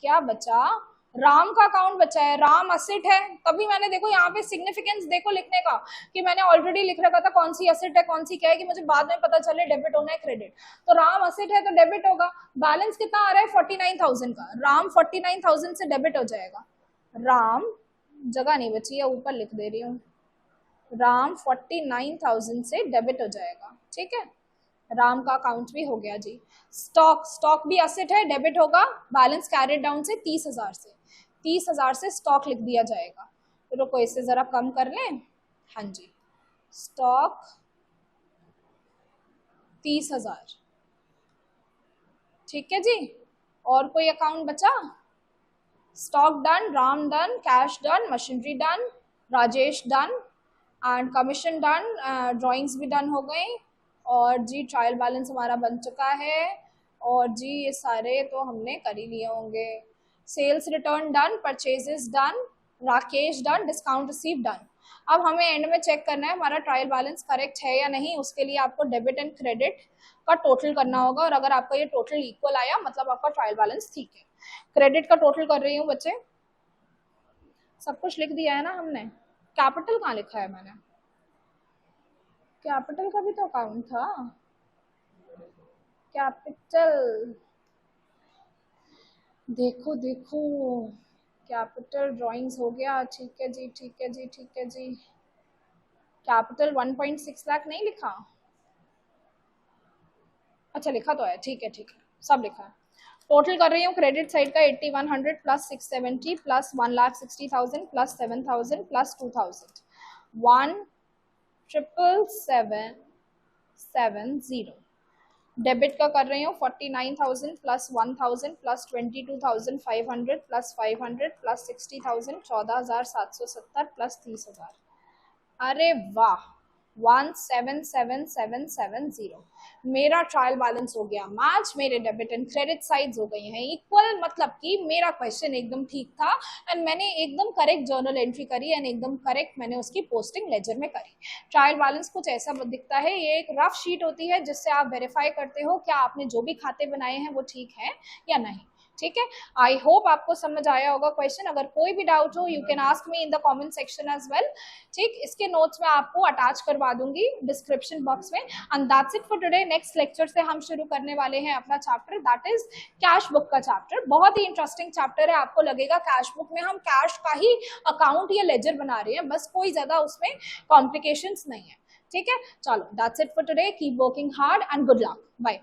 क्या बचा, राम का अकाउंट बचा है। राम असेट है, तभी मैंने देखो यहाँ पे सिग्निफिकेंस देखो लिखने का, कि मैंने ऑलरेडी लिख रखा था कौन सी असेट है कौन सी क्या है, कि मुझे बाद में पता चले डेबिट होना है क्रेडिट। तो राम असेट है तो डेबिट होगा। बैलेंस कितना आ रहा है, 49,000 का। राम 49,000 से डेबिट हो जाएगा। राम, जगह नहीं बची है, ऊपर लिख दे रही हूँ, राम 49,000 से डेबिट हो जाएगा। ठीक है, राम का अकाउंट भी हो गया जी। स्टॉक, स्टॉक भी असेट है, डेबिट होगा। बैलेंस कैरेट डाउन से 30,000 से, 30,000 से स्टॉक लिख दिया जाएगा। तो रुको इसे जरा कम कर लें। हाँ जी, स्टॉक 30,000। ठीक है जी, और कोई अकाउंट बचा, stock done, Ram done, cash done, machinery done, Rajesh done and commission done, drawings भी डन हो गई, और जी ट्रायल बैलेंस हमारा बन चुका है, और जी ये सारे तो हमने कर ही लिए होंगे। Sales return done, purchases done, Rakesh done, discount receive done. अब हमें एंड में चेक करना है हमारा ट्रायल बैलेंस करेक्ट है या नहीं। उसके लिए आपको डेबिट एंड क्रेडिट का टोटल करना होगा, और अगर आपका ये टोटल इक्वल आया मतलब आपका ट्रायल बैलेंस ठीक है। क्रेडिट का टोटल कर रही हूँ बच्चे, सब कुछ लिख दिया है ना हमने। कैपिटल कहाँ लिखा है मैंने, कैपिटल का भी तो अकाउंट था, कैपिटल देखो देखो, कैपिटल ड्राइंग्स हो गया। ठीक है जी, ठीक है जी, ठीक है जी। कैपिटल 1.6 लाख नहीं लिखा, अच्छा लिखा तो है, ठीक है ठीक है, सब लिखा है। टोटल कर रही हूँ क्रेडिट साइड का 8100 plus 670 plus 1,60,000 plus 7,000 plus 2,000, 1,777,770। Debit का कर रही हूँ 49,000 plus 1,000 plus 22,500 plus 500 plus 60,000, 14,770 plus 30,000। अरे वाह, 1,77,770 मेरा ट्रायल बैलेंस हो गया मैच। मेरे डेबिट एंड क्रेडिट साइड्स हो गई हैं इक्वल, मतलब कि मेरा क्वेश्चन एकदम ठीक था एंड मैंने एकदम करेक्ट जर्नल एंट्री करी एंड एकदम करेक्ट मैंने उसकी पोस्टिंग लेजर में करी। ट्रायल बैलेंस कुछ ऐसा दिखता है, ये एक रफ शीट होती है जिससे आप वेरीफाई करते हो क्या आपने जो भी खाते बनाए हैं वो ठीक है या नहीं। ठीक है, आई होप आपको समझ आया होगा क्वेश्चन। अगर कोई भी डाउट हो you can ask me in the comment section as well. ठीक, इसके नोट्स में आपको अटैच करवा दूंगी डिस्क्रिप्शन बॉक्स में। And that's it for today. Next lecture से हम शुरू करने वाले हैं अपना chapter, that is cash book का चैप्टर। बहुत ही इंटरेस्टिंग चैप्टर है, आपको लगेगा कैश बुक में हम कैश का ही अकाउंट या लेजर बना रहे हैं, बस कोई ज्यादा उसमें कॉम्प्लिकेशंस नहीं है। ठीक है, चलो that's it for today, keep working hard and good luck, bye.